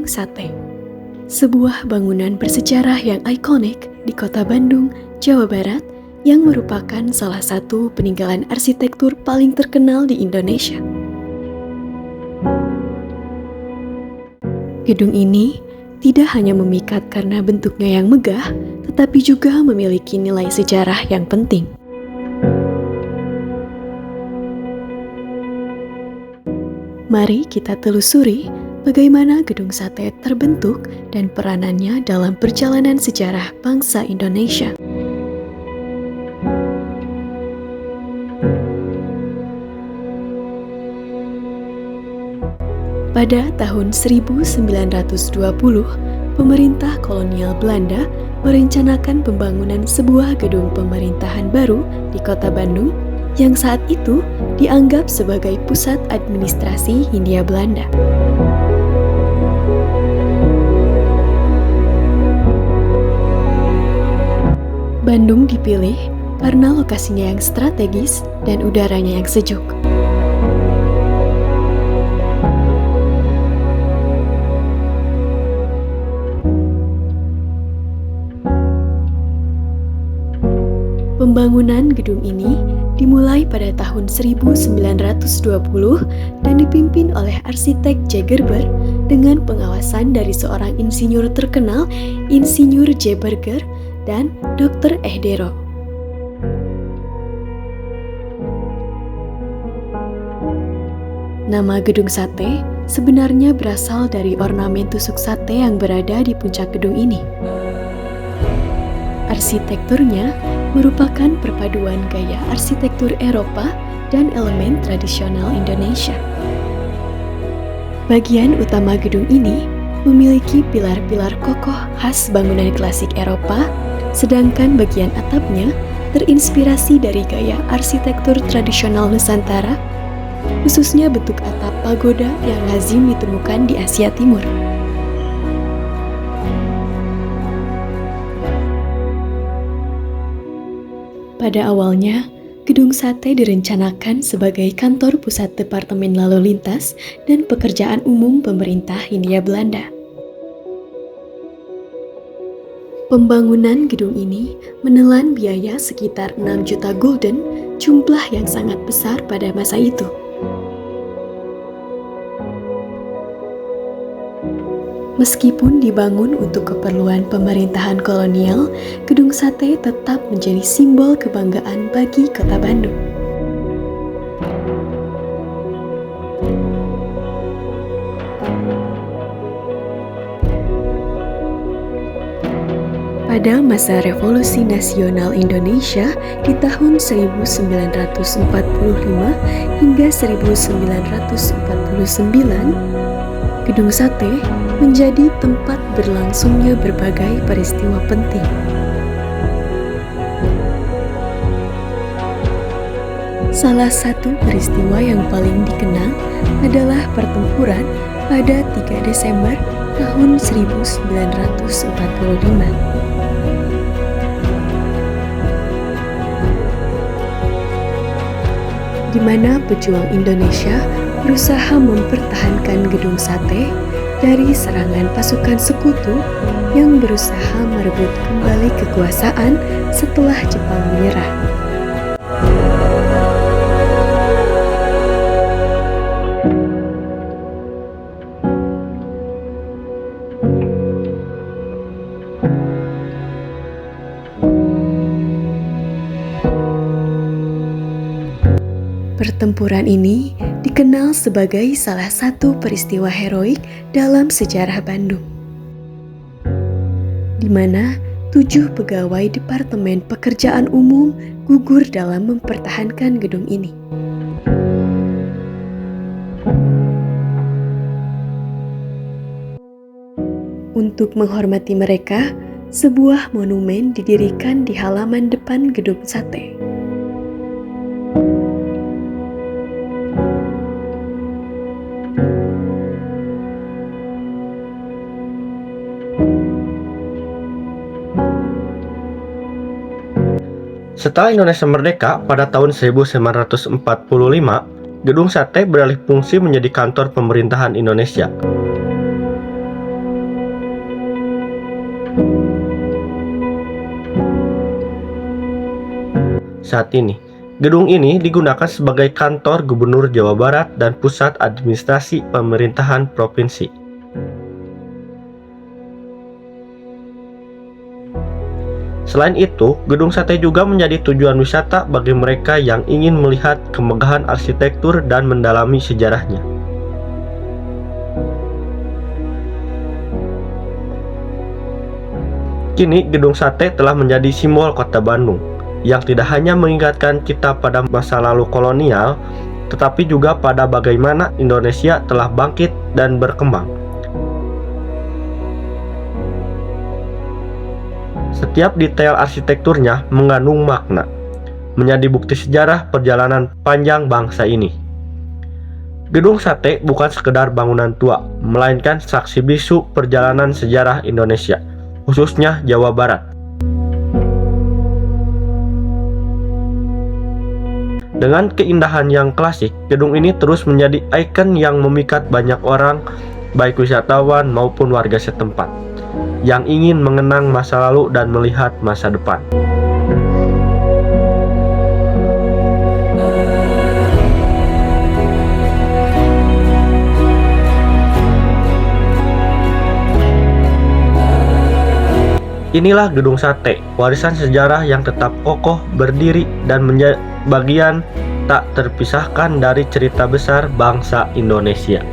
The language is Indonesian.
Sate, sebuah bangunan bersejarah yang ikonik di kota Bandung, Jawa Barat, yang merupakan salah satu peninggalan arsitektur paling terkenal di Indonesia. Gedung ini tidak hanya memikat karena bentuknya yang megah, tetapi juga memiliki nilai sejarah yang penting. Mari kita telusuri bagaimana Gedung Sate terbentuk dan peranannya dalam perjalanan sejarah bangsa Indonesia. Pada tahun 1920, pemerintah kolonial Belanda merencanakan pembangunan sebuah gedung pemerintahan baru di kota Bandung yang saat itu dianggap sebagai pusat administrasi Hindia Belanda. Bandung dipilih karena lokasinya yang strategis dan udaranya yang sejuk. Pembangunan gedung ini dimulai pada tahun 1920 dan dipimpin oleh arsitek J. Gerber dengan pengawasan dari seorang insinyur terkenal, Insinyur J. Berger dan Dr. Ehdero. Nama Gedung Sate sebenarnya berasal dari ornamen tusuk sate yang berada di puncak gedung ini. Arsitekturnya merupakan perpaduan gaya arsitektur Eropa dan elemen tradisional Indonesia. Bagian utama gedung ini memiliki pilar-pilar kokoh khas bangunan klasik Eropa, sedangkan bagian atapnya terinspirasi dari gaya arsitektur tradisional Nusantara, khususnya bentuk atap pagoda yang lazim ditemukan di Asia Timur. Pada awalnya, Gedung Sate direncanakan sebagai kantor pusat Departemen Lalu Lintas dan Pekerjaan Umum Pemerintah Hindia Belanda. Pembangunan gedung ini menelan biaya sekitar 6 juta gulden, jumlah yang sangat besar pada masa itu. Meskipun dibangun untuk keperluan pemerintahan kolonial, Gedung Sate tetap menjadi simbol kebanggaan bagi kota Bandung. Pada masa Revolusi Nasional Indonesia di tahun 1945 hingga 1949, Gedung Sate menjadi tempat berlangsungnya berbagai peristiwa penting. Salah satu peristiwa yang paling dikenang adalah pertempuran pada 3 Desember tahun 1945. Di mana pejuang Indonesia berusaha mempertahankan Gedung Sate dari serangan pasukan sekutu yang berusaha merebut kembali kekuasaan setelah Jepang menyerah. Pertempuran ini dikenal sebagai salah satu peristiwa heroik dalam sejarah Bandung, di mana 7 pegawai Departemen Pekerjaan Umum gugur dalam mempertahankan gedung ini. Untuk menghormati mereka, sebuah monumen didirikan di halaman depan Gedung Sate. Setelah Indonesia merdeka pada tahun 1945, Gedung Sate beralih fungsi menjadi kantor pemerintahan Indonesia. saat ini. Gedung ini digunakan sebagai kantor Gubernur Jawa Barat dan pusat administrasi pemerintahan provinsi. Selain itu, Gedung Sate juga menjadi tujuan wisata bagi mereka yang ingin melihat kemegahan arsitektur dan mendalami sejarahnya. Kini, Gedung Sate telah menjadi simbol kota Bandung, yang tidak hanya mengingatkan kita pada masa lalu kolonial, tetapi juga pada bagaimana Indonesia telah bangkit dan berkembang. Setiap detail arsitekturnya mengandung makna, menjadi bukti sejarah perjalanan panjang bangsa ini. Gedung Sate bukan sekedar bangunan tua, melainkan saksi bisu perjalanan sejarah Indonesia, khususnya Jawa Barat. Dengan keindahan yang klasik, gedung ini terus menjadi ikon yang memikat banyak orang, baik wisatawan maupun warga setempat, yang ingin mengenang masa lalu dan melihat masa depan. Inilah Gedung Sate, warisan sejarah yang tetap kokoh berdiri dan menjadi bagian tak terpisahkan dari cerita besar bangsa Indonesia.